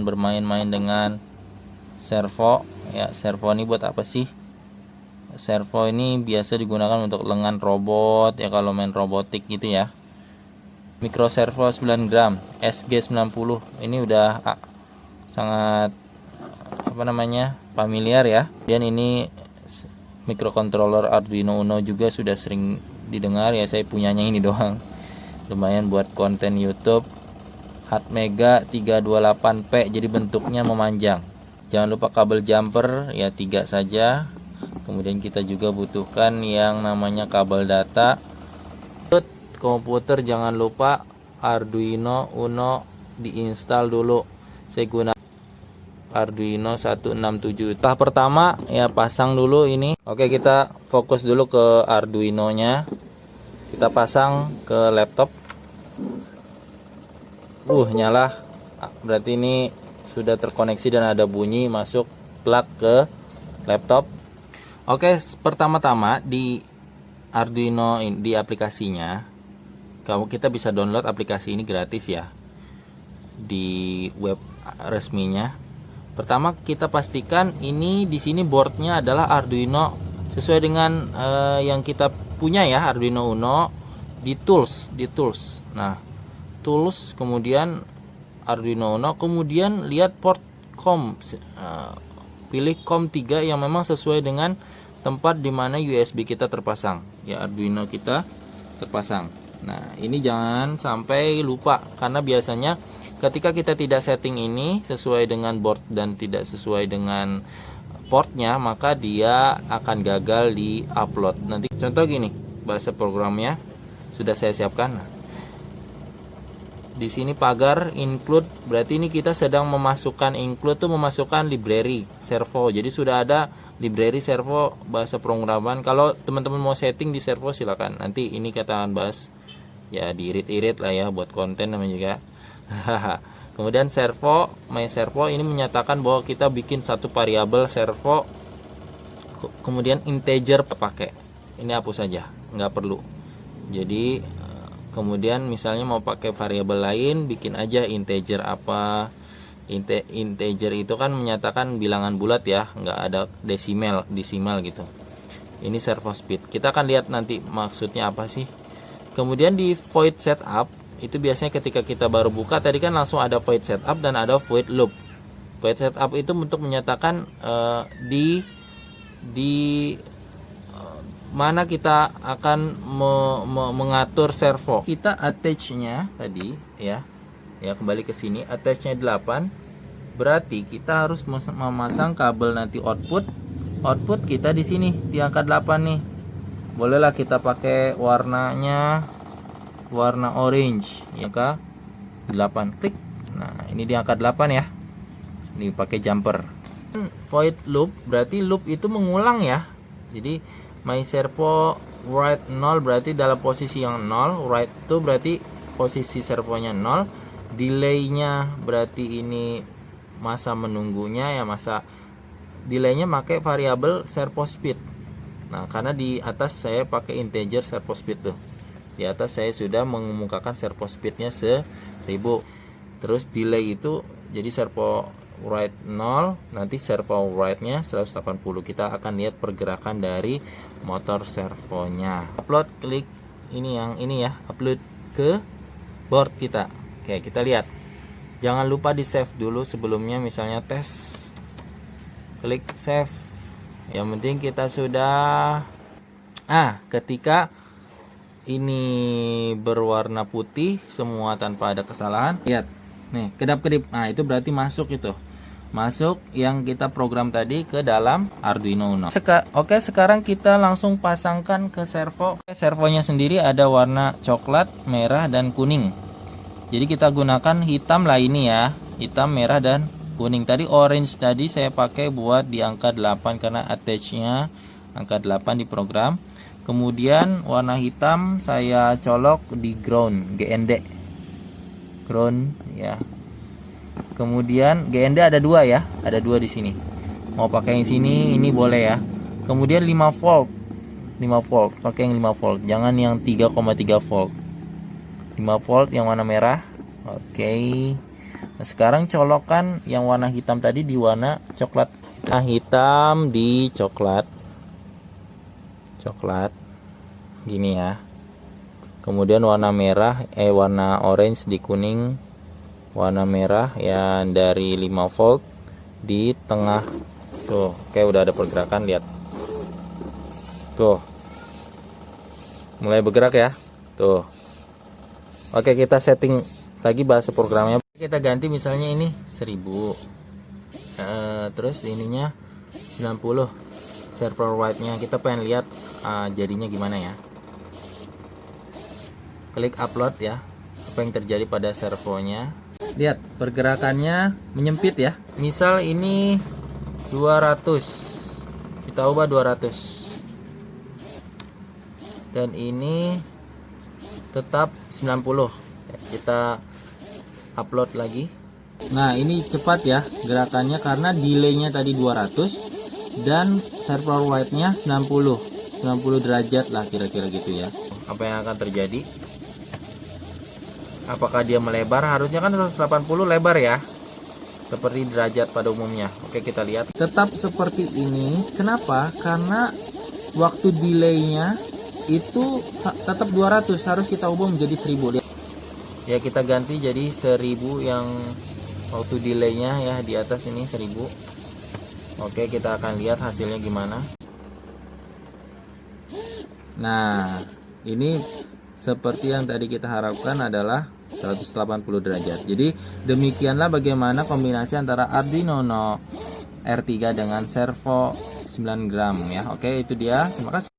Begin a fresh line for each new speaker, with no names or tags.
bermain-main dengan servo ya. Servo ini buat apa sih? Servo ini biasa digunakan untuk lengan robot ya, kalau main robotik gitu ya. Micro servo 9 gram SG90 ini udah sangat familiar ya. Dan ini microcontroller Arduino Uno juga sudah sering didengar ya, saya punyanya ini doang. Lumayan buat konten YouTube. Atmega 328P, jadi bentuknya memanjang. Jangan lupa kabel jumper ya, 3 saja. Kemudian kita juga butuhkan yang namanya kabel data. Komputer jangan lupa Arduino Uno diinstal dulu. Saya gunakan Arduino 167. Tahap pertama ya, pasang dulu ini. Oke, kita fokus dulu ke Arduino nya. Kita pasang ke laptop. Nyala. Berarti ini sudah terkoneksi dan ada bunyi masuk plug ke laptop. Oke, pertama-tama di Arduino di aplikasinya, kita bisa download aplikasi ini gratis ya di web resminya. Pertama kita pastikan ini di sini boardnya adalah Arduino sesuai dengan yang kita punya ya, Arduino Uno. Di tools. Nah, tools, kemudian Arduino Uno, kemudian lihat port COM, pilih COM 3 yang memang sesuai dengan tempat dimana USB kita terpasang ya, Arduino kita terpasang. Nah, ini jangan sampai lupa, karena biasanya ketika kita tidak setting ini sesuai dengan board dan tidak sesuai dengan portnya, maka dia akan gagal di upload. Nanti contoh gini, bahasa programnya sudah saya siapkan. Di sini pagar include, berarti ini kita sedang memasukkan, include tuh memasukkan library servo. Jadi sudah ada library servo bahasa pemrograman. Kalau teman-teman mau setting di servo silakan. Nanti ini kita akan bahas ya, diirit-irit lah ya buat konten namanya juga. Kemudian servo, my servo ini menyatakan bahwa kita bikin satu variabel servo. Kemudian integer pakai. Ini hapus saja, nggak perlu. Jadi kemudian misalnya mau pakai variabel lain, bikin aja integer apa. Integer itu kan menyatakan bilangan bulat ya, nggak ada desimal gitu. Ini servo speed. Kita akan lihat nanti maksudnya apa sih. Kemudian di void setup itu biasanya ketika kita baru buka tadi kan langsung ada void setup dan ada void loop. Void setup itu untuk menyatakan di mana kita akan mengatur servo. Kita attach-nya tadi ya. Ya, kembali ke sini, attach-nya 8. Berarti kita harus memasang kabel nanti output kita di sini di angka 8 nih. Bolehlah kita pakai warnanya warna orange ya kak. 8 klik. Nah, ini di angka 8 ya. Ini pakai jumper. Void loop berarti loop itu mengulang ya. Jadi my servo write 0 berarti dalam posisi yang 0, write itu berarti posisi servonya 0, delay-nya berarti ini masa menunggunya ya, masa delay-nya pakai variabel servo speed. Nah, karena di atas saya pakai integer servo speed tuh. Di atas saya sudah mengemukakan servo speednya 1000. Terus delay itu jadi servo write 0, nanti servo write-nya 180. Kita akan lihat pergerakan dari motor servonya. Upload, klik ini yang ini ya, upload ke board kita. Oke, kita lihat. Jangan lupa di save dulu sebelumnya, misalnya tes. Klik save. Yang penting kita sudah ketika ini berwarna putih semua tanpa ada kesalahan, lihat. Nih, kedap-kedip. Nah, itu berarti masuk itu. Masuk yang kita program tadi ke dalam Arduino Uno. Oke, sekarang kita langsung pasangkan ke servo. Servonya sendiri ada warna coklat, merah, dan kuning. Jadi kita gunakan hitam lah ini ya. Hitam, merah, dan kuning. Tadi orange tadi saya pakai buat di angka 8 karena attach-nya angka 8 di program. Kemudian warna hitam saya colok di ground, GND. Ground ya. Kemudian GND ada 2 ya, ada 2 di sini. Mau pakai yang sini, ini boleh ya. Kemudian 5 volt, 5 volt, pakai yang 5 volt, jangan yang 3,3 volt. 5 volt yang warna merah. Oke. Nah, sekarang colokkan yang warna hitam tadi di warna coklat. Nah, hitam di coklat. Coklat. Gini ya. Kemudian warna merah, warna orange di kuning. Warna merah yang dari 5 volt di tengah. Tuh, oke, udah ada pergerakan, lihat. Tuh. Mulai bergerak ya. Tuh. Oke, kita setting lagi bahasa programnya. Kita ganti misalnya ini 1000. Terus ininya 90. Server white-nya kita pengen lihat jadinya gimana ya. Klik upload ya. Apa yang terjadi pada servonya. Lihat, pergerakannya menyempit ya. Misal ini 200. Kita ubah 200. Dan ini tetap 90. Kita upload lagi. Nah, ini cepat ya gerakannya karena delaynya tadi 200 dan server white-nya 90 derajat lah kira-kira gitu ya. Apa yang akan terjadi? Apakah dia melebar? Harusnya kan 180 lebar ya, seperti derajat pada umumnya. Oke, kita lihat. Tetap seperti ini. Kenapa? Karena waktu delaynya itu tetap 200, harus kita ubah menjadi 1000. Ya, kita ganti jadi 1000 yang waktu delaynya ya di atas ini 1000. Oke, kita akan lihat hasilnya gimana. Nah, ini seperti yang tadi kita harapkan adalah 180 derajat. Jadi demikianlah bagaimana kombinasi antara Arduino Uno R3 dengan servo 9 gram ya. Oke, itu dia. Terima kasih.